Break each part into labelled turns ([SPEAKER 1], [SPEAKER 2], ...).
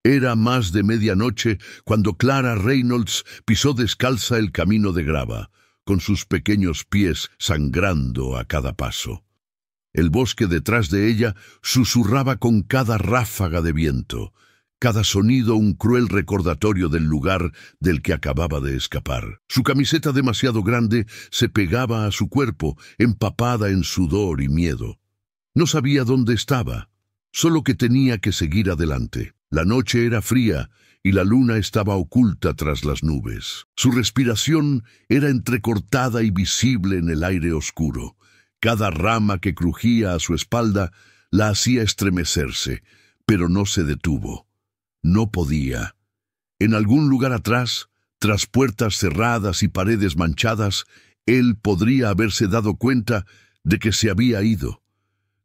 [SPEAKER 1] Era más de medianoche cuando Clara Reynolds pisó descalza el camino de grava, con sus pequeños pies sangrando a cada paso. El bosque detrás de ella susurraba con cada ráfaga de viento, cada sonido un cruel recordatorio del lugar del que acababa de escapar. Su camiseta demasiado grande se pegaba a su cuerpo, empapada en sudor y miedo. No sabía dónde estaba, solo que tenía que seguir adelante. La noche era fría y la luna estaba oculta tras las nubes. Su respiración era entrecortada y visible en el aire oscuro. Cada rama que crujía a su espalda la hacía estremecerse, pero no se detuvo. No podía. En algún lugar atrás, tras puertas cerradas y paredes manchadas, él podría haberse dado cuenta de que se había ido.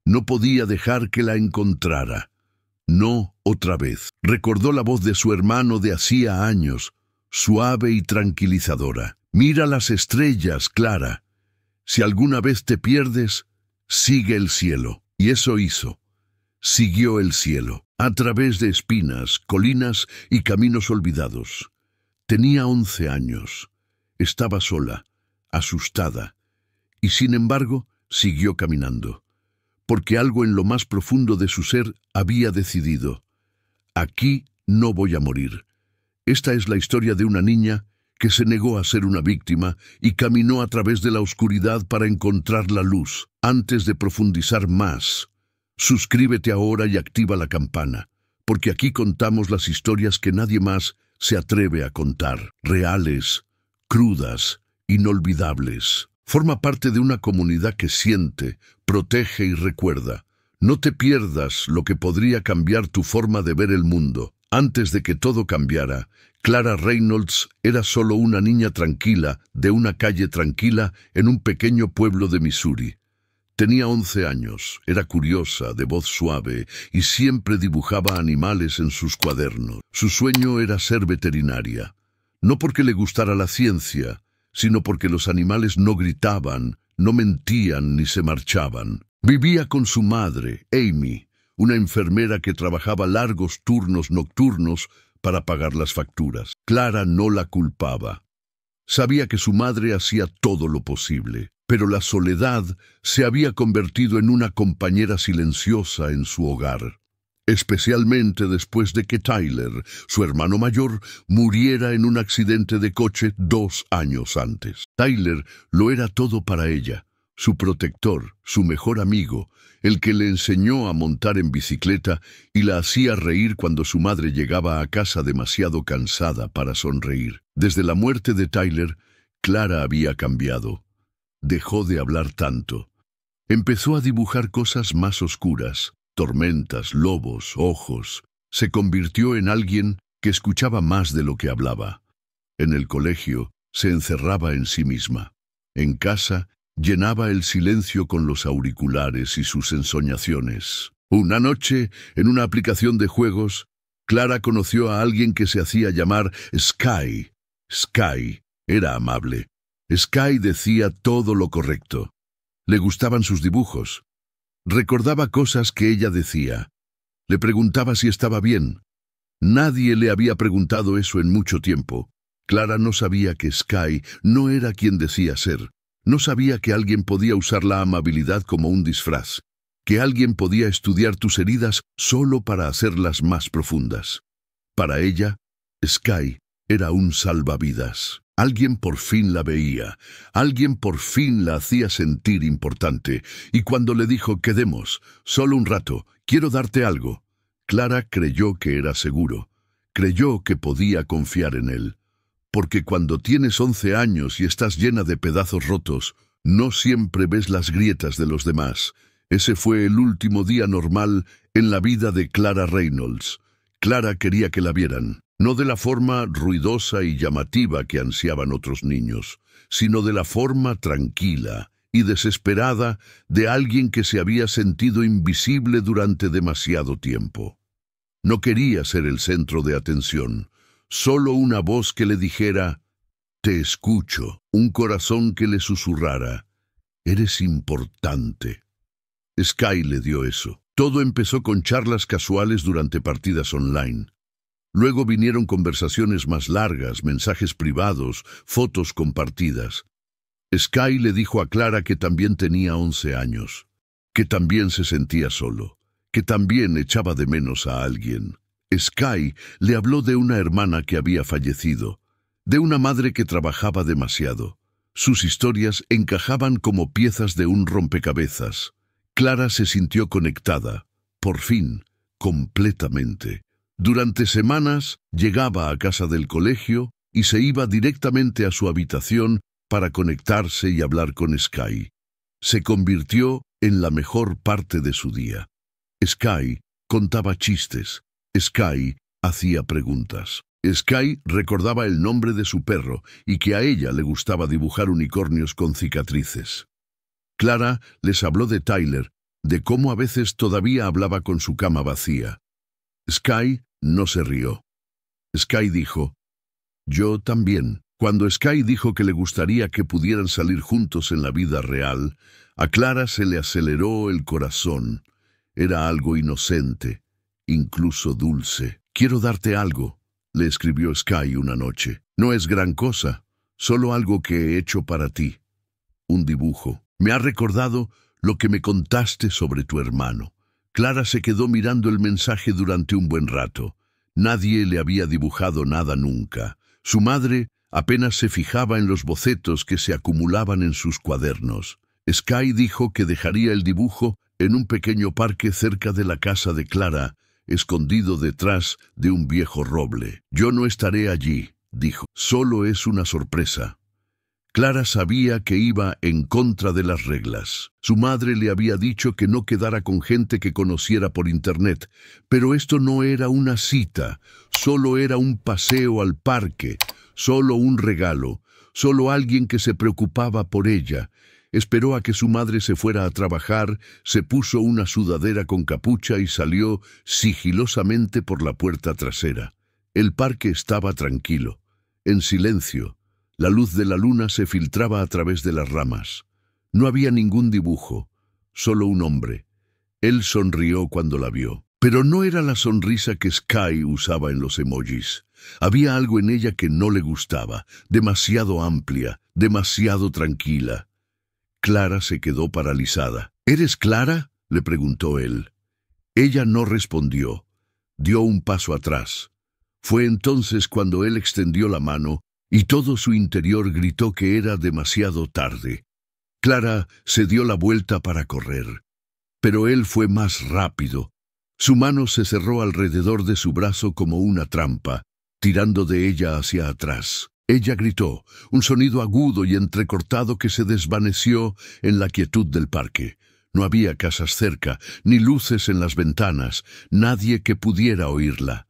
[SPEAKER 1] No podía dejar que la encontrara. No otra vez. Recordó la voz de su hermano de hacía años, suave y tranquilizadora. Mira las estrellas, Clara. Si alguna vez te pierdes, sigue el cielo. Y eso hizo. Siguió el cielo, a través de espinas, colinas y caminos olvidados. Tenía 11 años. Estaba sola, asustada, y sin embargo siguió caminando, porque algo en lo más profundo de su ser había decidido: aquí no voy a morir. Esta es la historia de una niña que se negó a ser una víctima y caminó a través de la oscuridad para encontrar la luz. Antes de profundizar más, suscríbete ahora y activa la campana, porque aquí contamos las historias que nadie más se atreve a contar, reales, crudas, inolvidables. Forma parte de una comunidad que siente, protege y recuerda. No te pierdas lo que podría cambiar tu forma de ver el mundo. Antes de que todo cambiara, Clara Reynolds era solo una niña tranquila de una calle tranquila en un pequeño pueblo de Missouri. Tenía 11 años, era curiosa, de voz suave y siempre dibujaba animales en sus cuadernos. Su sueño era ser veterinaria, no porque le gustara la ciencia, sino porque los animales no gritaban, no mentían ni se marchaban. Vivía con su madre, Amy, una enfermera que trabajaba largos turnos nocturnos para pagar las facturas. Clara no la culpaba. Sabía que su madre hacía todo lo posible, pero la soledad se había convertido en una compañera silenciosa en su hogar, especialmente después de que Tyler, su hermano mayor, muriera en un accidente de coche 2 años antes. Tyler lo era todo para ella, su protector, su mejor amigo, el que le enseñó a montar en bicicleta y la hacía reír cuando su madre llegaba a casa demasiado cansada para sonreír. Desde la muerte de Tyler, Clara había cambiado. Dejó de hablar tanto. Empezó a dibujar cosas más oscuras, tormentas, lobos, ojos. Se convirtió en alguien que escuchaba más de lo que hablaba. En el colegio, se encerraba en sí misma. En casa, llenaba el silencio con los auriculares y sus ensoñaciones. Una noche, en una aplicación de juegos, Clara conoció a alguien que se hacía llamar Sky. Sky era amable. Sky decía todo lo correcto. Le gustaban sus dibujos. Recordaba cosas que ella decía. Le preguntaba si estaba bien. Nadie le había preguntado eso en mucho tiempo. Clara no sabía que Sky no era quien decía ser. No sabía que alguien podía usar la amabilidad como un disfraz, que alguien podía estudiar tus heridas solo para hacerlas más profundas. Para ella, Sky era un salvavidas. Alguien por fin la veía, alguien por fin la hacía sentir importante, y cuando le dijo «Quedemos, solo un rato, quiero darte algo», Clara creyó que era seguro, creyó que podía confiar en él. Porque cuando tienes 11 años y estás llena de pedazos rotos, no siempre ves las grietas de los demás. Ese fue el último día normal en la vida de Clara Reynolds. Clara quería que la vieran, no de la forma ruidosa y llamativa que ansiaban otros niños, sino de la forma tranquila y desesperada de alguien que se había sentido invisible durante demasiado tiempo. No quería ser el centro de atención. Solo una voz que le dijera, «Te escucho», un corazón que le susurrara, «Eres importante». Sky le dio eso. Todo empezó con charlas casuales durante partidas online. Luego vinieron conversaciones más largas, mensajes privados, fotos compartidas. Sky le dijo a Clara que también tenía 11 años, que también se sentía solo, que también echaba de menos a alguien. Sky le habló de una hermana que había fallecido, de una madre que trabajaba demasiado. Sus historias encajaban como piezas de un rompecabezas. Clara se sintió conectada, por fin, completamente. Durante semanas llegaba a casa del colegio y se iba directamente a su habitación para conectarse y hablar con Sky. Se convirtió en la mejor parte de su día. Sky contaba chistes. Sky hacía preguntas. Sky recordaba el nombre de su perro y que a ella le gustaba dibujar unicornios con cicatrices. Clara les habló de Tyler, de cómo a veces todavía hablaba con su cama vacía. Sky no se rió. Sky dijo, «Yo también». Cuando Sky dijo que le gustaría que pudieran salir juntos en la vida real, a Clara se le aceleró el corazón. Era algo inocente, incluso dulce. «Quiero darte algo», le escribió Sky una noche. «No es gran cosa, solo algo que he hecho para ti. Un dibujo. Me ha recordado lo que me contaste sobre tu hermano». Clara se quedó mirando el mensaje durante un buen rato. Nadie le había dibujado nada nunca. Su madre apenas se fijaba en los bocetos que se acumulaban en sus cuadernos. Sky dijo que dejaría el dibujo en un pequeño parque cerca de la casa de Clara, escondido detrás de un viejo roble. «Yo no estaré allí», dijo. «Solo es una sorpresa». Clara sabía que iba en contra de las reglas. Su madre le había dicho que no quedara con gente que conociera por internet, pero esto no era una cita, solo era un paseo al parque, solo un regalo, solo alguien que se preocupaba por ella. Esperó a que su madre se fuera a trabajar, se puso una sudadera con capucha y salió sigilosamente por la puerta trasera. El parque estaba tranquilo, en silencio. La luz de la luna se filtraba a través de las ramas. No había ningún dibujo, solo un hombre. Él sonrió cuando la vio. Pero no era la sonrisa que Sky usaba en los emojis. Había algo en ella que no le gustaba, demasiado amplia, demasiado tranquila. Clara se quedó paralizada. «¿Eres Clara?», le preguntó él. Ella no respondió. Dio un paso atrás. Fue entonces cuando él extendió la mano y todo su interior gritó que era demasiado tarde. Clara se dio la vuelta para correr, pero él fue más rápido. Su mano se cerró alrededor de su brazo como una trampa, tirando de ella hacia atrás. Ella gritó, un sonido agudo y entrecortado que se desvaneció en la quietud del parque. No había casas cerca, ni luces en las ventanas, nadie que pudiera oírla.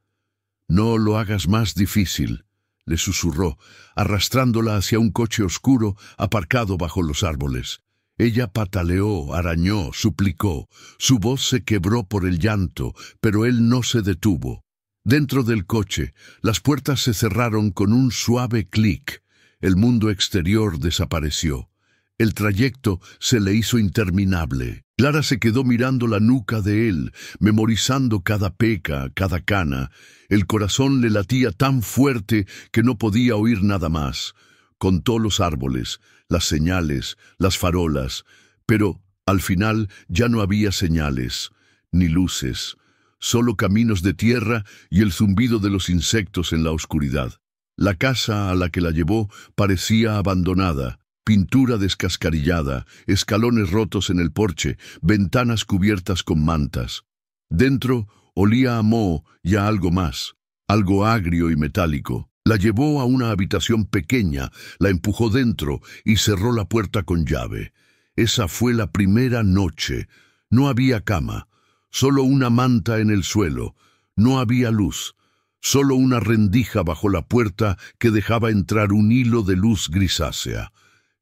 [SPEAKER 1] «No lo hagas más difícil», le susurró, arrastrándola hacia un coche oscuro aparcado bajo los árboles. Ella pataleó, arañó, suplicó. Su voz se quebró por el llanto, pero él no se detuvo. Dentro del coche, las puertas se cerraron con un suave clic. El mundo exterior desapareció. El trayecto se le hizo interminable. Clara se quedó mirando la nuca de él, memorizando cada peca, cada cana. El corazón le latía tan fuerte que no podía oír nada más. Contó los árboles, las señales, las farolas, pero al final ya no había señales, ni luces, solo caminos de tierra y el zumbido de los insectos en la oscuridad. La casa a la que la llevó parecía abandonada. Pintura descascarillada, escalones rotos en el porche, ventanas cubiertas con mantas. Dentro olía a moho y a algo más, algo agrio y metálico. La llevó a una habitación pequeña, la empujó dentro y cerró la puerta con llave. Esa fue la primera noche. No había cama, solo una manta en el suelo. No había luz, solo una rendija bajo la puerta que dejaba entrar un hilo de luz grisácea.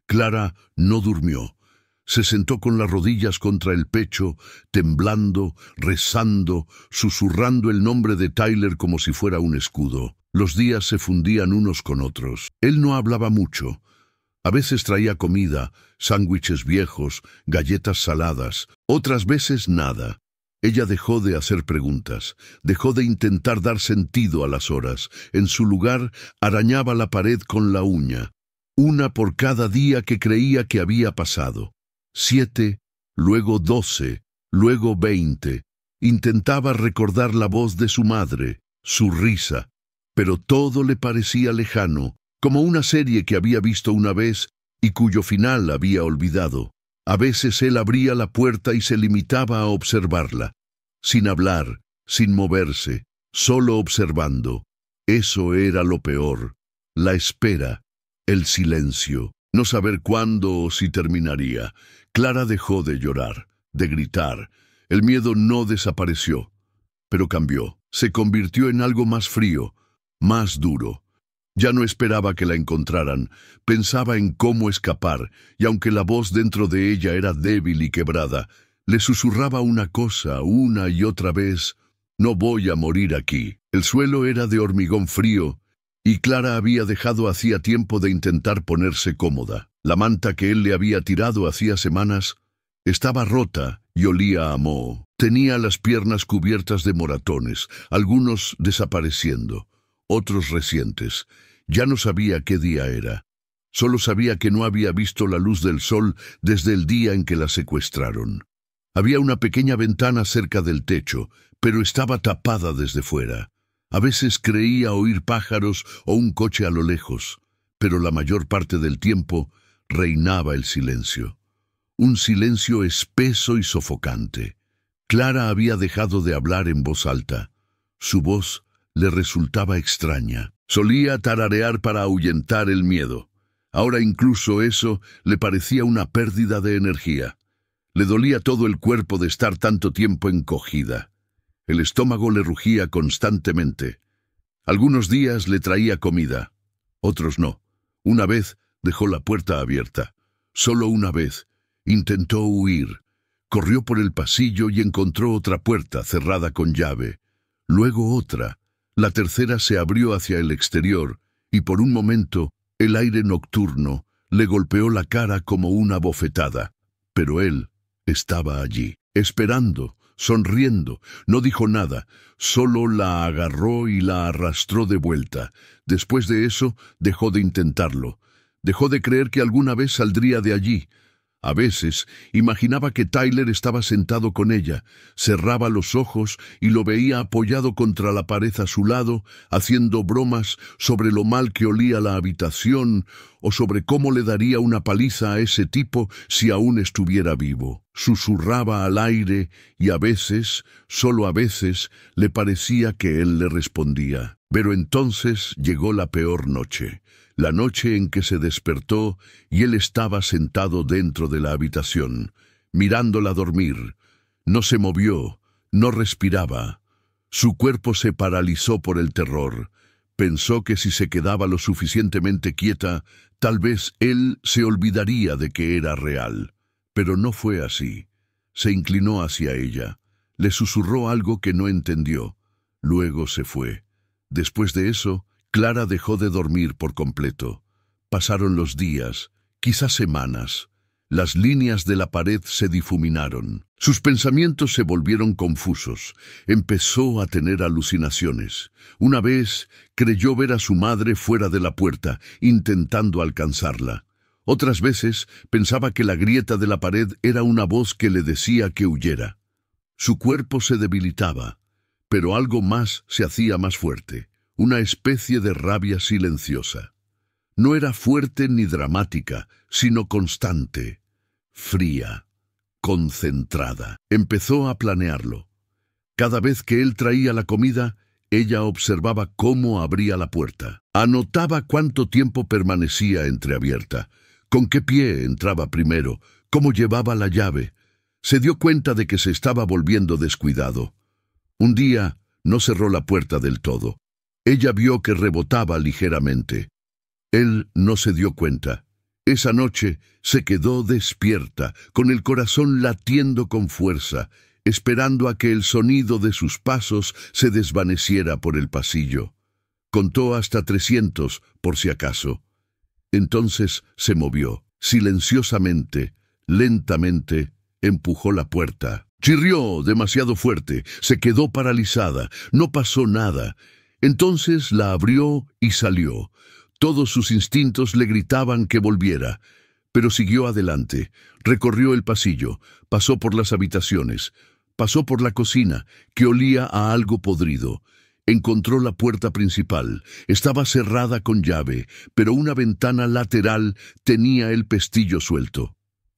[SPEAKER 1] Clara no durmió. Se sentó con las rodillas contra el pecho, temblando, rezando, susurrando el nombre de Tyler como si fuera un escudo. Los días se fundían unos con otros. Él no hablaba mucho. A veces traía comida, sándwiches viejos, galletas saladas. Otras veces nada. Ella dejó de hacer preguntas, dejó de intentar dar sentido a las horas. En su lugar, arañaba la pared con la uña, una por cada día que creía que había pasado. 7, luego 12, luego 20. Intentaba recordar la voz de su madre, su risa, pero todo le parecía lejano, como una serie que había visto una vez y cuyo final había olvidado. A veces él abría la puerta y se limitaba a observarla, sin hablar, sin moverse, solo observando. Eso era lo peor, la espera, el silencio, no saber cuándo o si terminaría. Clara dejó de llorar, de gritar. El miedo no desapareció, pero cambió. Se convirtió en algo más frío, más duro. Ya no esperaba que la encontraran, pensaba en cómo escapar, y aunque la voz dentro de ella era débil y quebrada, le susurraba una cosa una y otra vez: no voy a morir aquí. El suelo era de hormigón frío, y Clara había dejado hacía tiempo de intentar ponerse cómoda. La manta que él le había tirado hacía semanas estaba rota y olía a moho. Tenía las piernas cubiertas de moratones, algunos desapareciendo, otros recientes. Ya no sabía qué día era. Solo sabía que no había visto la luz del sol desde el día en que la secuestraron. Había una pequeña ventana cerca del techo, pero estaba tapada desde fuera. A veces creía oír pájaros o un coche a lo lejos, pero la mayor parte del tiempo reinaba el silencio. Un silencio espeso y sofocante. Clara había dejado de hablar en voz alta. Su voz le resultaba extraña. Solía tararear para ahuyentar el miedo. Ahora incluso eso le parecía una pérdida de energía. Le dolía todo el cuerpo de estar tanto tiempo encogida. El estómago le rugía constantemente. Algunos días le traía comida, otros no. Una vez dejó la puerta abierta. Solo una vez. Intentó huir. Corrió por el pasillo y encontró otra puerta cerrada con llave. Luego otra. La tercera se abrió hacia el exterior y por un momento el aire nocturno le golpeó la cara como una bofetada. Pero él estaba allí, esperando, sonriendo. No dijo nada, solo la agarró y la arrastró de vuelta. Después de eso, dejó de intentarlo. Dejó de creer que alguna vez saldría de allí. A veces imaginaba que Tyler estaba sentado con ella, cerraba los ojos y lo veía apoyado contra la pared a su lado, haciendo bromas sobre lo mal que olía la habitación o sobre cómo le daría una paliza a ese tipo si aún estuviera vivo. Susurraba al aire y a veces, solo a veces, le parecía que él le respondía. Pero entonces llegó la peor noche. La noche en que se despertó y él estaba sentado dentro de la habitación, mirándola dormir. No se movió, no respiraba. Su cuerpo se paralizó por el terror. Pensó que si se quedaba lo suficientemente quieta, tal vez él se olvidaría de que era real. Pero no fue así. Se inclinó hacia ella. Le susurró algo que no entendió. Luego se fue. Después de eso, Clara dejó de dormir por completo. Pasaron los días, quizás semanas. Las líneas de la pared se difuminaron. Sus pensamientos se volvieron confusos. Empezó a tener alucinaciones. Una vez creyó ver a su madre fuera de la puerta, intentando alcanzarla. Otras veces pensaba que la grieta de la pared era una voz que le decía que huyera. Su cuerpo se debilitaba, pero algo más se hacía más fuerte. Una especie de rabia silenciosa. No era fuerte ni dramática, sino constante, fría, concentrada. Empezó a planearlo. Cada vez que él traía la comida, ella observaba cómo abría la puerta. Anotaba cuánto tiempo permanecía entreabierta, con qué pie entraba primero, cómo llevaba la llave. Se dio cuenta de que se estaba volviendo descuidado. Un día no cerró la puerta del todo. Ella vio que rebotaba ligeramente. Él no se dio cuenta. Esa noche se quedó despierta, con el corazón latiendo con fuerza, esperando a que el sonido de sus pasos se desvaneciera por el pasillo. Contó hasta 300, por si acaso. Entonces se movió. Silenciosamente, lentamente, empujó la puerta. Chirrió demasiado fuerte, se quedó paralizada, no pasó nada. Entonces la abrió y salió. Todos sus instintos le gritaban que volviera, pero siguió adelante. Recorrió el pasillo, pasó por las habitaciones, pasó por la cocina, que olía a algo podrido. Encontró la puerta principal. Estaba cerrada con llave, pero una ventana lateral tenía el pestillo suelto.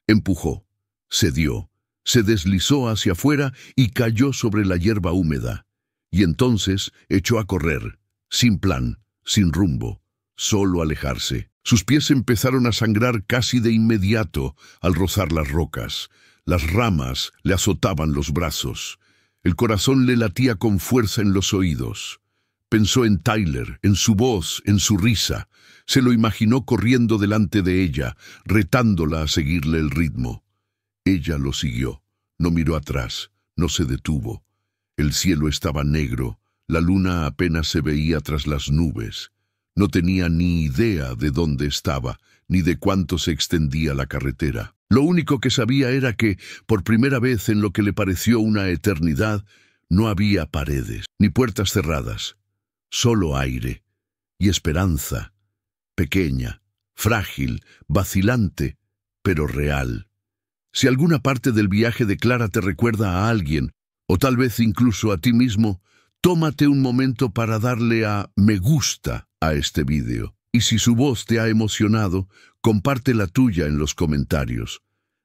[SPEAKER 1] Empujó, cedió, se deslizó hacia afuera y cayó sobre la hierba húmeda. Y entonces echó a correr, sin plan, sin rumbo, solo alejarse. Sus pies empezaron a sangrar casi de inmediato al rozar las rocas. Las ramas le azotaban los brazos. El corazón le latía con fuerza en los oídos. Pensó en Tyler, en su voz, en su risa. Se lo imaginó corriendo delante de ella, retándola a seguirle el ritmo. Ella lo siguió, no miró atrás, no se detuvo. El cielo estaba negro, la luna apenas se veía tras las nubes. No tenía ni idea de dónde estaba, ni de cuánto se extendía la carretera. Lo único que sabía era que, por primera vez en lo que le pareció una eternidad, no había paredes, ni puertas cerradas. Solo aire y esperanza, pequeña, frágil, vacilante, pero real. Si alguna parte del viaje de Clara te recuerda a alguien, o tal vez incluso a ti mismo, tómate un momento para darle a me gusta a este vídeo. Y si su voz te ha emocionado, comparte la tuya en los comentarios.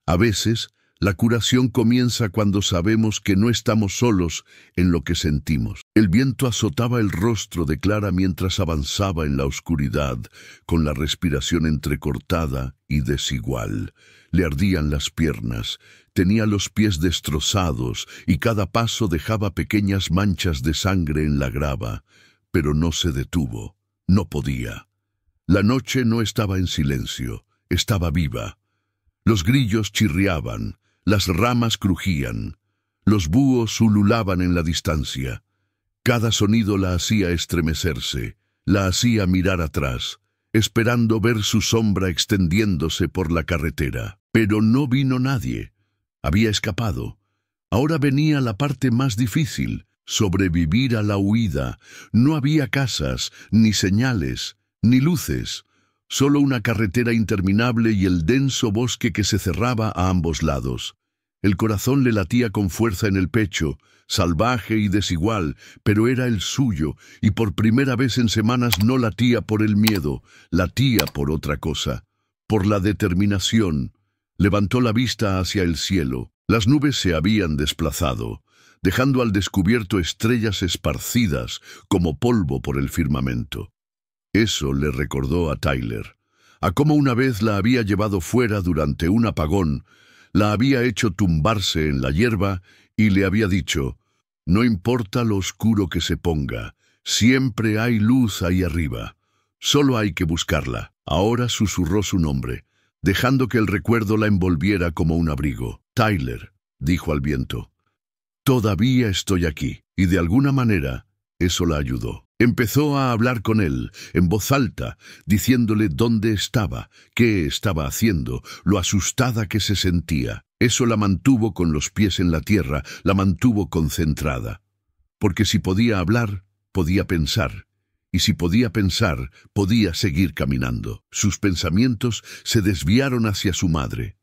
[SPEAKER 1] A veces, la curación comienza cuando sabemos que no estamos solos en lo que sentimos. El viento azotaba el rostro de Clara mientras avanzaba en la oscuridad, con la respiración entrecortada y desigual. Le ardían las piernas, tenía los pies destrozados y cada paso dejaba pequeñas manchas de sangre en la grava, pero no se detuvo, no podía. La noche no estaba en silencio, estaba viva. Los grillos chirriaban, las ramas crujían, los búhos ululaban en la distancia. Cada sonido la hacía estremecerse, la hacía mirar atrás, esperando ver su sombra extendiéndose por la carretera. Pero no vino nadie. Había escapado. Ahora venía la parte más difícil, sobrevivir a la huida. No había casas, ni señales, ni luces, solo una carretera interminable y el denso bosque que se cerraba a ambos lados. El corazón le latía con fuerza en el pecho, salvaje y desigual, pero era el suyo, y por primera vez en semanas no latía por el miedo, latía por otra cosa, por la determinación. Levantó la vista hacia el cielo. Las nubes se habían desplazado, dejando al descubierto estrellas esparcidas como polvo por el firmamento. Eso le recordó a Tyler, a cómo una vez la había llevado fuera durante un apagón, la había hecho tumbarse en la hierba y le había dicho: «No importa lo oscuro que se ponga, siempre hay luz ahí arriba, solo hay que buscarla». Ahora susurró su nombre, dejando que el recuerdo la envolviera como un abrigo. «Tyler», dijo al viento, «todavía estoy aquí». Y de alguna manera, eso la ayudó. Empezó a hablar con él, en voz alta, diciéndole dónde estaba, qué estaba haciendo, lo asustada que se sentía. Eso la mantuvo con los pies en la tierra, la mantuvo concentrada. Porque si podía hablar, podía pensar. Y si podía pensar, podía seguir caminando. Sus pensamientos se desviaron hacia su madre.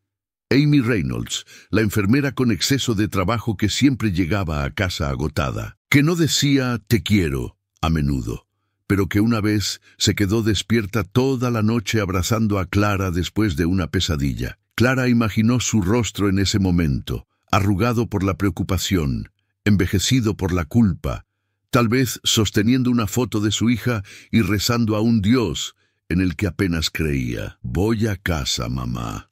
[SPEAKER 1] Amy Reynolds, la enfermera con exceso de trabajo que siempre llegaba a casa agotada, que no decía «te quiero» a menudo, pero que una vez se quedó despierta toda la noche abrazando a Clara después de una pesadilla. Clara imaginó su rostro en ese momento, arrugado por la preocupación, envejecido por la culpa, tal vez sosteniendo una foto de su hija y rezando a un Dios en el que apenas creía. «Voy a casa, mamá»,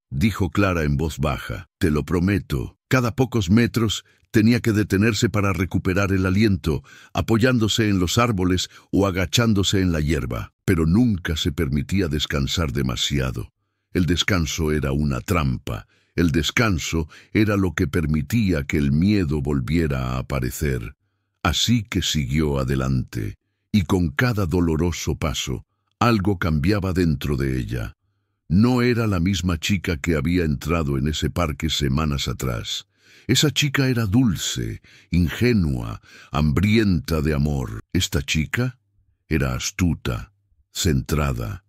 [SPEAKER 1] dijo Clara en voz baja. «Te lo prometo». Cada pocos metros tenía que detenerse para recuperar el aliento, apoyándose en los árboles o agachándose en la hierba. Pero nunca se permitía descansar demasiado. El descanso era una trampa. El descanso era lo que permitía que el miedo volviera a aparecer. Así que siguió adelante, y con cada doloroso paso, algo cambiaba dentro de ella. No era la misma chica que había entrado en ese parque semanas atrás. Esa chica era dulce, ingenua, hambrienta de amor. Esta chica era astuta, centrada,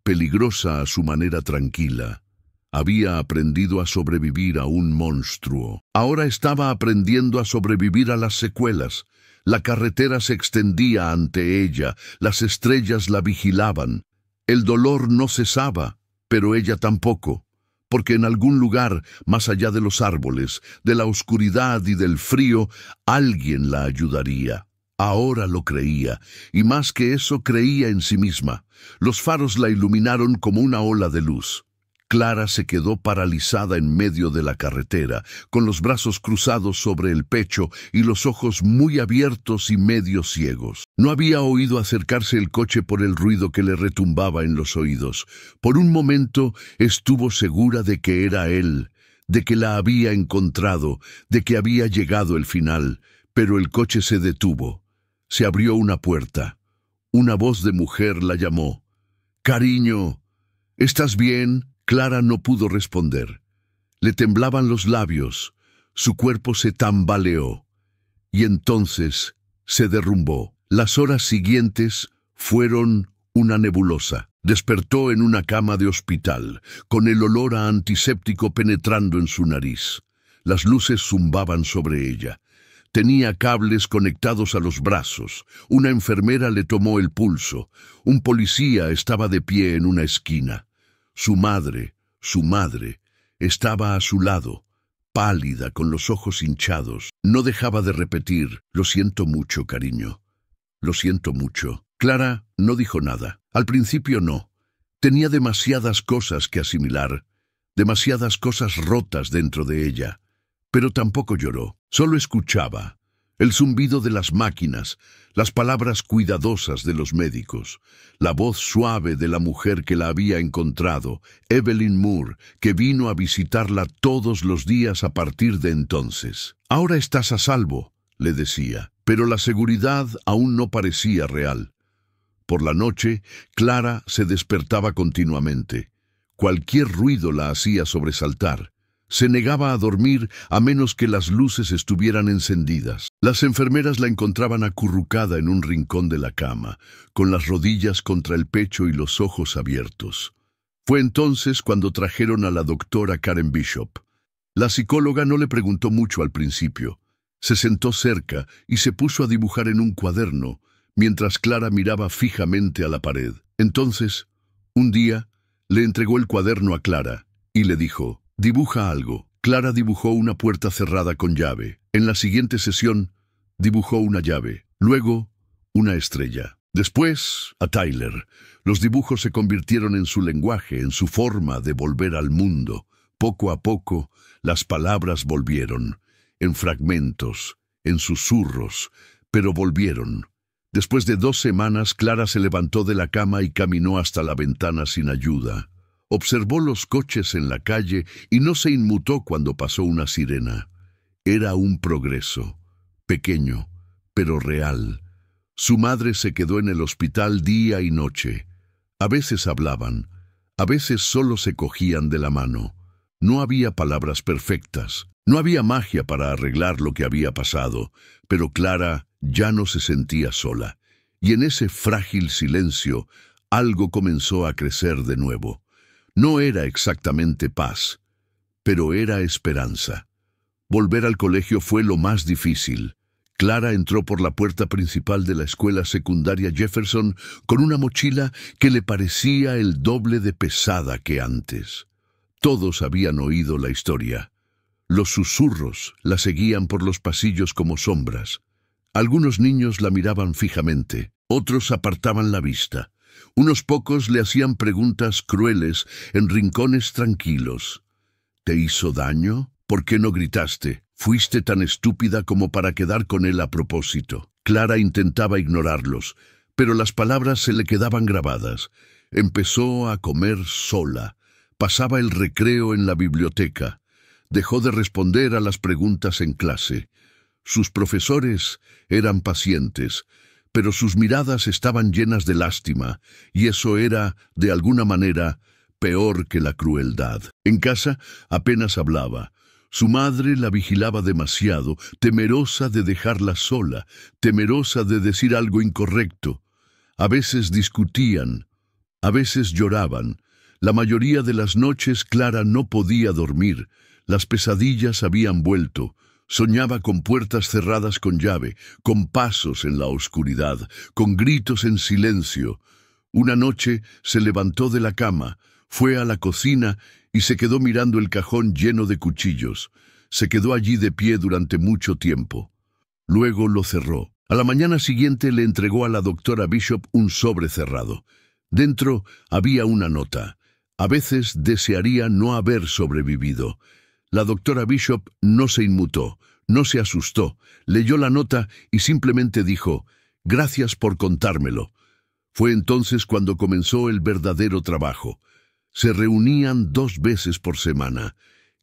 [SPEAKER 1] peligrosa a su manera tranquila. Había aprendido a sobrevivir a un monstruo. Ahora estaba aprendiendo a sobrevivir a las secuelas. La carretera se extendía ante ella, las estrellas la vigilaban. El dolor no cesaba, pero ella tampoco, porque en algún lugar, más allá de los árboles, de la oscuridad y del frío, alguien la ayudaría. Ahora lo creía, y más que eso creía en sí misma. Los faros la iluminaron como una ola de luz. Clara se quedó paralizada en medio de la carretera, con los brazos cruzados sobre el pecho y los ojos muy abiertos y medio ciegos. No había oído acercarse el coche por el ruido que le retumbaba en los oídos. Por un momento estuvo segura de que era él, de que la había encontrado, de que había llegado el final, pero el coche se detuvo. Se abrió una puerta. Una voz de mujer la llamó. «Cariño, ¿estás bien?» Clara no pudo responder. Le temblaban los labios, su cuerpo se tambaleó, y entonces se derrumbó. Las horas siguientes fueron una nebulosa. Despertó en una cama de hospital, con el olor a antiséptico penetrando en su nariz. Las luces zumbaban sobre ella. Tenía cables conectados a los brazos. Una enfermera le tomó el pulso. Un policía estaba de pie en una esquina. Su madre, estaba a su lado, pálida, con los ojos hinchados. No dejaba de repetir: «Lo siento mucho, cariño. Lo siento mucho». Clara no dijo nada. Al principio no. Tenía demasiadas cosas que asimilar, demasiadas cosas rotas dentro de ella. Pero tampoco lloró. Solo escuchaba el zumbido de las máquinas, las palabras cuidadosas de los médicos, la voz suave de la mujer que la había encontrado, Evelyn Moore, que vino a visitarla todos los días a partir de entonces. «Ahora estás a salvo», le decía, pero la seguridad aún no parecía real. Por la noche, Clara se despertaba continuamente. Cualquier ruido la hacía sobresaltar. Se negaba a dormir a menos que las luces estuvieran encendidas. Las enfermeras la encontraban acurrucada en un rincón de la cama, con las rodillas contra el pecho y los ojos abiertos. Fue entonces cuando trajeron a la doctora Karen Bishop. La psicóloga no le preguntó mucho al principio. Se sentó cerca y se puso a dibujar en un cuaderno, mientras Clara miraba fijamente a la pared. Entonces, un día, le entregó el cuaderno a Clara y le dijo: «Dibuja algo». Clara dibujó una puerta cerrada con llave. En la siguiente sesión, dibujó una llave. Luego, una estrella. Después, a Tyler. Los dibujos se convirtieron en su lenguaje, en su forma de volver al mundo. Poco a poco, las palabras volvieron, en fragmentos, en susurros, pero volvieron. Después de 2 semanas, Clara se levantó de la cama y caminó hasta la ventana sin ayuda. Observó los coches en la calle y no se inmutó cuando pasó una sirena. Era un progreso, pequeño, pero real. Su madre se quedó en el hospital día y noche. A veces hablaban, a veces solo se cogían de la mano. No había palabras perfectas, no había magia para arreglar lo que había pasado, pero Clara ya no se sentía sola. Y en ese frágil silencio, algo comenzó a crecer de nuevo. No era exactamente paz, pero era esperanza. Volver al colegio fue lo más difícil. Clara entró por la puerta principal de la escuela secundaria Jefferson con una mochila que le parecía el doble de pesada que antes. Todos habían oído la historia. Los susurros la seguían por los pasillos como sombras. Algunos niños la miraban fijamente, otros apartaban la vista. Unos pocos le hacían preguntas crueles en rincones tranquilos. ¿Te hizo daño? ¿Por qué no gritaste? ¿Fuiste tan estúpida como para quedar con él a propósito? Clara intentaba ignorarlos, pero las palabras se le quedaban grabadas. Empezó a comer sola. Pasaba el recreo en la biblioteca. Dejó de responder a las preguntas en clase. Sus profesores eran pacientes, pero sus miradas estaban llenas de lástima, y eso era, de alguna manera, peor que la crueldad. En casa apenas hablaba. Su madre la vigilaba demasiado, temerosa de dejarla sola, temerosa de decir algo incorrecto. A veces discutían, a veces lloraban. La mayoría de las noches Clara no podía dormir. Las pesadillas habían vuelto. Soñaba con puertas cerradas con llave, con pasos en la oscuridad, con gritos en silencio. Una noche se levantó de la cama, fue a la cocina y se quedó mirando el cajón lleno de cuchillos. Se quedó allí de pie durante mucho tiempo. Luego lo cerró. A la mañana siguiente le entregó a la doctora Bishop un sobre cerrado. Dentro había una nota. A veces desearía no haber sobrevivido. La doctora Bishop no se inmutó, no se asustó, leyó la nota y simplemente dijo: «Gracias por contármelo». Fue entonces cuando comenzó el verdadero trabajo. Se reunían 2 veces por semana.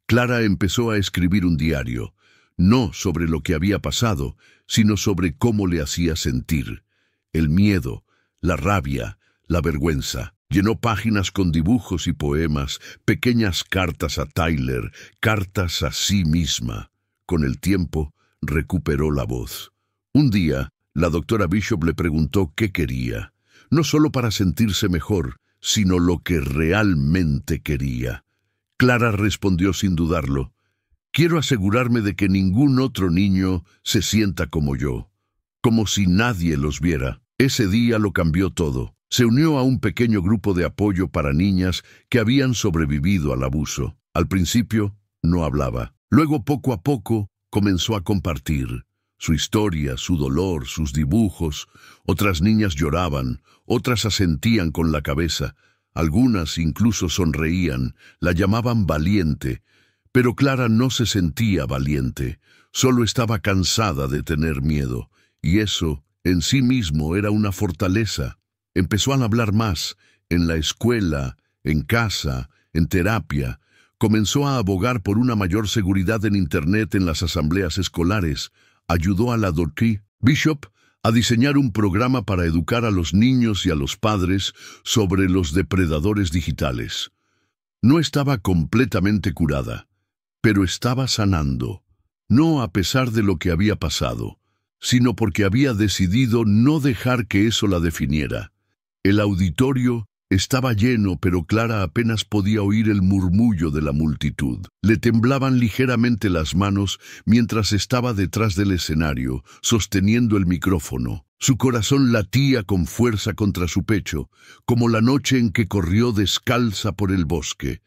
[SPEAKER 1] Clara empezó a escribir un diario, no sobre lo que había pasado, sino sobre cómo le hacía sentir. El miedo, la rabia, la vergüenza. Llenó páginas con dibujos y poemas, pequeñas cartas a Tyler, cartas a sí misma. Con el tiempo, recuperó la voz. Un día, la doctora Bishop le preguntó qué quería, no solo para sentirse mejor, sino lo que realmente quería. Clara respondió sin dudarlo: «Quiero asegurarme de que ningún otro niño se sienta como yo, como si nadie los viera». Ese día lo cambió todo. Se unió a un pequeño grupo de apoyo para niñas que habían sobrevivido al abuso. Al principio, no hablaba. Luego, poco a poco, comenzó a compartir su historia, su dolor, sus dibujos. Otras niñas lloraban, otras asentían con la cabeza. Algunas incluso sonreían, la llamaban valiente. Pero Clara no se sentía valiente, solo estaba cansada de tener miedo. Y eso, en sí mismo, era una fortaleza. Empezó a hablar más, en la escuela, en casa, en terapia. Comenzó a abogar por una mayor seguridad en Internet en las asambleas escolares. Ayudó a la doctora Bishop a diseñar un programa para educar a los niños y a los padres sobre los depredadores digitales. No estaba completamente curada, pero estaba sanando, no a pesar de lo que había pasado, sino porque había decidido no dejar que eso la definiera. El auditorio estaba lleno, pero Clara apenas podía oír el murmullo de la multitud. Le temblaban ligeramente las manos mientras estaba detrás del escenario, sosteniendo el micrófono. Su corazón latía con fuerza contra su pecho, como la noche en que corrió descalza por el bosque.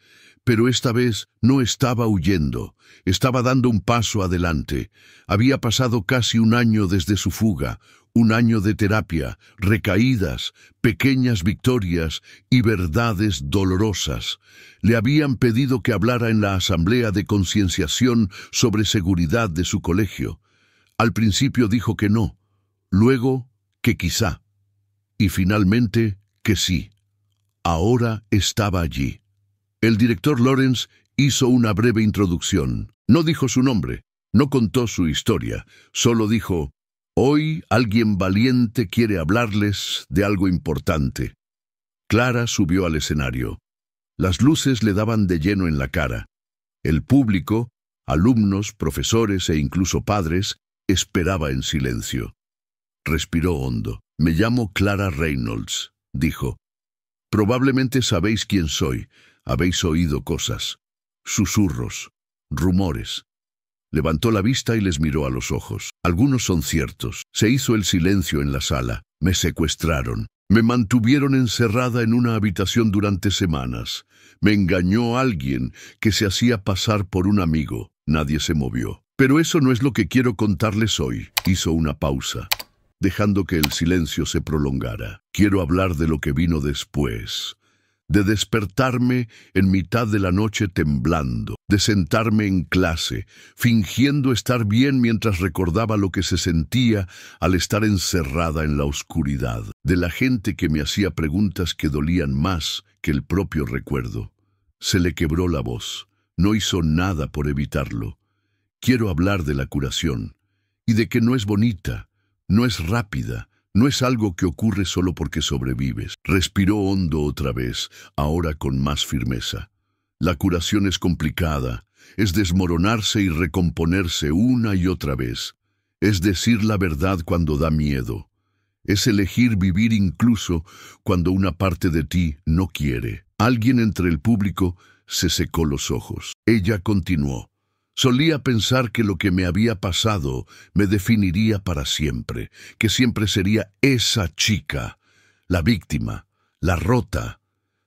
[SPEAKER 1] Pero esta vez no estaba huyendo, estaba dando un paso adelante. Había pasado casi un año desde su fuga, un año de terapia, recaídas, pequeñas victorias y verdades dolorosas. Le habían pedido que hablara en la asamblea de concienciación sobre seguridad de su colegio. Al principio dijo que no, luego que quizá, y finalmente que sí. Ahora estaba allí. El director Lawrence hizo una breve introducción. No dijo su nombre, no contó su historia, solo dijo: «Hoy alguien valiente quiere hablarles de algo importante». Clara subió al escenario. Las luces le daban de lleno en la cara. El público, alumnos, profesores e incluso padres, esperaba en silencio. Respiró hondo. «Me llamo Clara Reynolds», dijo. «Probablemente sabéis quién soy. Habéis oído cosas, susurros, rumores». Levantó la vista y les miró a los ojos. «Algunos son ciertos». Se hizo el silencio en la sala. «Me secuestraron. Me mantuvieron encerrada en una habitación durante semanas. Me engañó alguien que se hacía pasar por un amigo». Nadie se movió. «Pero eso no es lo que quiero contarles hoy». Hizo una pausa, dejando que el silencio se prolongara. «Quiero hablar de lo que vino después. De despertarme en mitad de la noche temblando, de sentarme en clase, fingiendo estar bien mientras recordaba lo que se sentía al estar encerrada en la oscuridad, de la gente que me hacía preguntas que dolían más que el propio recuerdo». Se le quebró la voz. No hizo nada por evitarlo. «Quiero hablar de la curación, y de que no es bonita, no es rápida, no es algo que ocurre solo porque sobrevives». Respiró hondo otra vez, ahora con más firmeza. «La curación es complicada, es desmoronarse y recomponerse una y otra vez. Es decir la verdad cuando da miedo. Es elegir vivir incluso cuando una parte de ti no quiere. Alguien entre el público se secó los ojos. Ella continuó. Solía pensar que lo que me había pasado me definiría para siempre, que siempre sería esa chica, la víctima, la rota.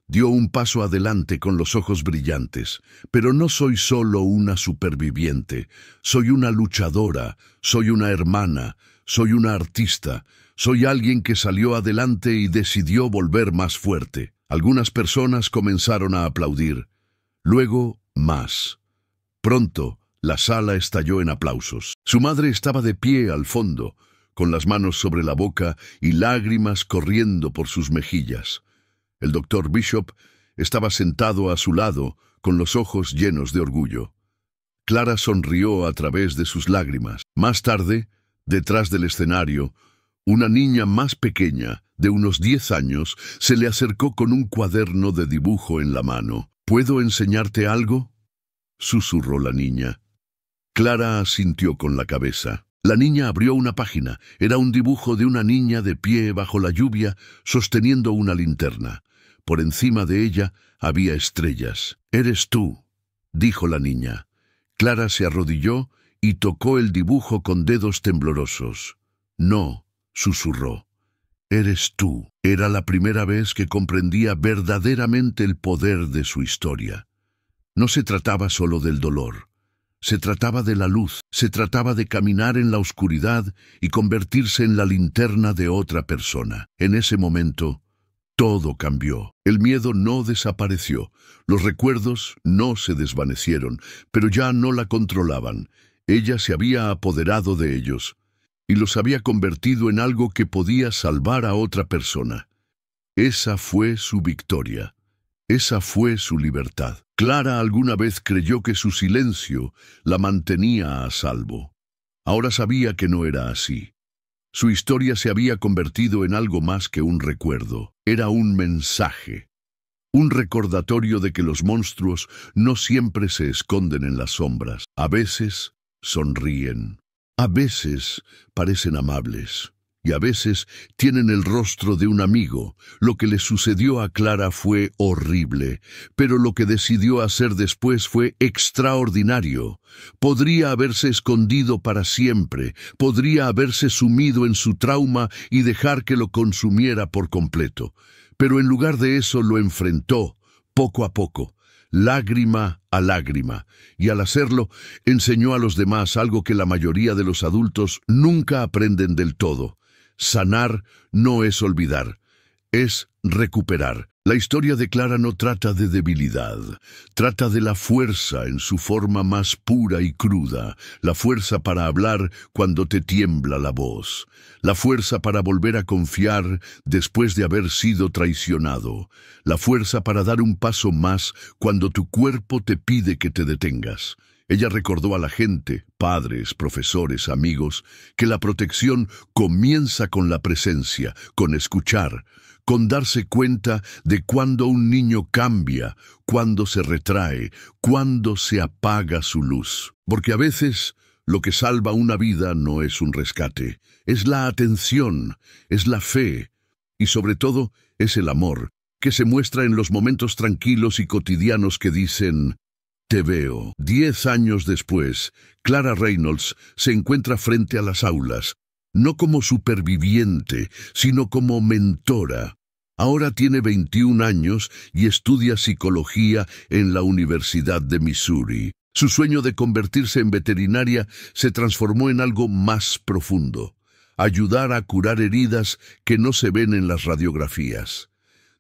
[SPEAKER 1] Dio un paso adelante con los ojos brillantes. Pero no soy solo una superviviente. Soy una luchadora, soy una hermana, soy una artista. Soy alguien que salió adelante y decidió volver más fuerte. Algunas personas comenzaron a aplaudir. Luego, más. Pronto, la sala estalló en aplausos. Su madre estaba de pie al fondo, con las manos sobre la boca y lágrimas corriendo por sus mejillas. El doctor Bishop estaba sentado a su lado, con los ojos llenos de orgullo. Clara sonrió a través de sus lágrimas. Más tarde, detrás del escenario, una niña más pequeña, de unos 10 años, se le acercó con un cuaderno de dibujo en la mano. ¿Puedo enseñarte algo?, susurró la niña. Clara asintió con la cabeza. La niña abrió una página. Era un dibujo de una niña de pie bajo la lluvia, sosteniendo una linterna. Por encima de ella había estrellas. «Eres tú», dijo la niña. Clara se arrodilló y tocó el dibujo con dedos temblorosos. «No», susurró. «Eres tú». Era la primera vez que comprendía verdaderamente el poder de su historia. No se trataba solo del dolor. Se trataba de la luz, se trataba de caminar en la oscuridad y convertirse en la linterna de otra persona. En ese momento, todo cambió. El miedo no desapareció, los recuerdos no se desvanecieron, pero ya no la controlaban. Ella se había apoderado de ellos y los había convertido en algo que podía salvar a otra persona. Esa fue su victoria. Esa fue su libertad. Clara alguna vez creyó que su silencio la mantenía a salvo. Ahora sabía que no era así. Su historia se había convertido en algo más que un recuerdo. Era un mensaje. Un recordatorio de que los monstruos no siempre se esconden en las sombras. A veces sonríen. A veces parecen amables. Y a veces tienen el rostro de un amigo. Lo que le sucedió a Clara fue horrible, pero lo que decidió hacer después fue extraordinario. Podría haberse escondido para siempre, podría haberse sumido en su trauma y dejar que lo consumiera por completo. Pero en lugar de eso lo enfrentó, poco a poco, lágrima a lágrima, y al hacerlo enseñó a los demás algo que la mayoría de los adultos nunca aprenden del todo. Sanar no es olvidar, es recuperar. La historia de Clara no trata de debilidad, trata de la fuerza en su forma más pura y cruda, la fuerza para hablar cuando te tiembla la voz, la fuerza para volver a confiar después de haber sido traicionado, la fuerza para dar un paso más cuando tu cuerpo te pide que te detengas. Ella recordó a la gente, padres, profesores, amigos, que la protección comienza con la presencia, con escuchar, con darse cuenta de cuando un niño cambia, cuando se retrae, cuando se apaga su luz. Porque a veces lo que salva una vida no es un rescate, es la atención, es la fe y sobre todo es el amor, que se muestra en los momentos tranquilos y cotidianos que dicen: «Te veo». 10 años después, Clara Reynolds se encuentra frente a las aulas, no como superviviente, sino como mentora. Ahora tiene 21 años y estudia psicología en la Universidad de Missouri. Su sueño de convertirse en veterinaria se transformó en algo más profundo: ayudar a curar heridas que no se ven en las radiografías.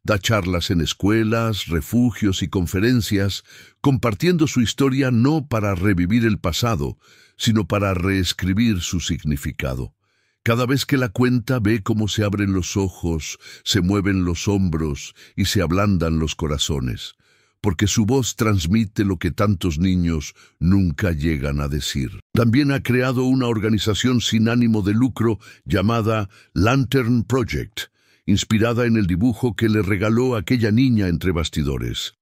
[SPEAKER 1] Da charlas en escuelas, refugios y conferencias, compartiendo su historia no para revivir el pasado, sino para reescribir su significado. Cada vez que la cuenta, ve cómo se abren los ojos, se mueven los hombros y se ablandan los corazones, porque su voz transmite lo que tantos niños nunca llegan a decir. También ha creado una organización sin ánimo de lucro llamada Lantern Project, inspirada en el dibujo que le regaló aquella niña entre bastidores.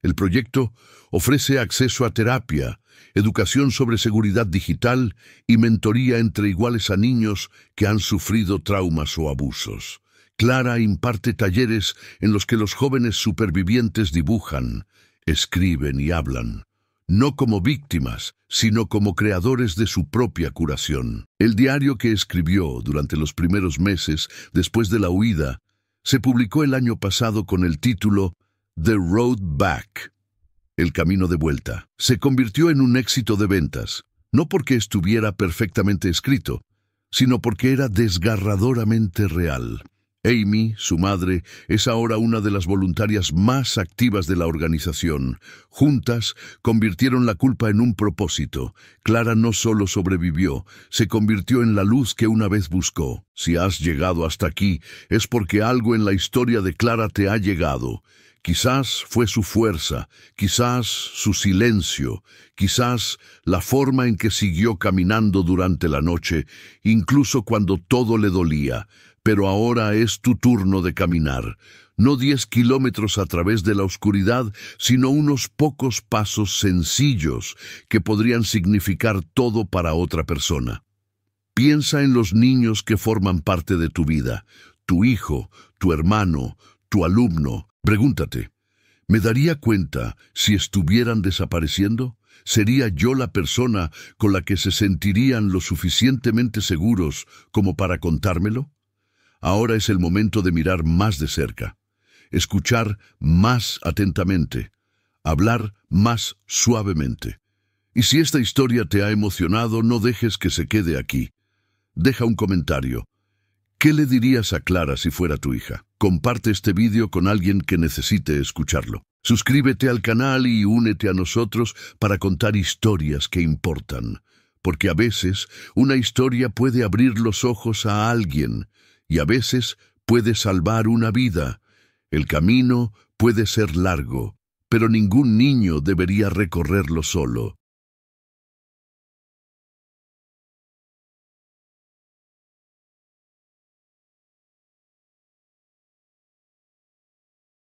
[SPEAKER 1] El proyecto ofrece acceso a terapia, educación sobre seguridad digital y mentoría entre iguales a niños que han sufrido traumas o abusos. Clara imparte talleres en los que los jóvenes supervivientes dibujan, escriben y hablan, no como víctimas, sino como creadores de su propia curación. El diario que escribió durante los primeros meses después de la huida se publicó el año pasado con el título The Road Back, El camino de vuelta. Se convirtió en un éxito de ventas, no porque estuviera perfectamente escrito, sino porque era desgarradoramente real. Amy, su madre, es ahora una de las voluntarias más activas de la organización. Juntas, convirtieron la culpa en un propósito. Clara no solo sobrevivió, se convirtió en la luz que una vez buscó. Si has llegado hasta aquí, es porque algo en la historia de Clara te ha llegado. Quizás fue su fuerza, quizás su silencio, quizás la forma en que siguió caminando durante la noche, incluso cuando todo le dolía. Pero ahora es tu turno de caminar, no 10 kilómetros a través de la oscuridad, sino unos pocos pasos sencillos que podrían significar todo para otra persona. Piensa en los niños que forman parte de tu vida, tu hijo, tu hermano, tu alumno. Pregúntate, ¿me daría cuenta si estuvieran desapareciendo? ¿Sería yo la persona con la que se sentirían lo suficientemente seguros como para contármelo? Ahora es el momento de mirar más de cerca, escuchar más atentamente, hablar más suavemente. Y si esta historia te ha emocionado, no dejes que se quede aquí. Deja un comentario. ¿Qué le dirías a Clara si fuera tu hija? Comparte este vídeo con alguien que necesite escucharlo. Suscríbete al canal y únete a nosotros para contar historias que importan. Porque a veces una historia puede abrir los ojos a alguien y a veces puede salvar una vida. El camino puede ser largo, pero ningún niño debería recorrerlo solo.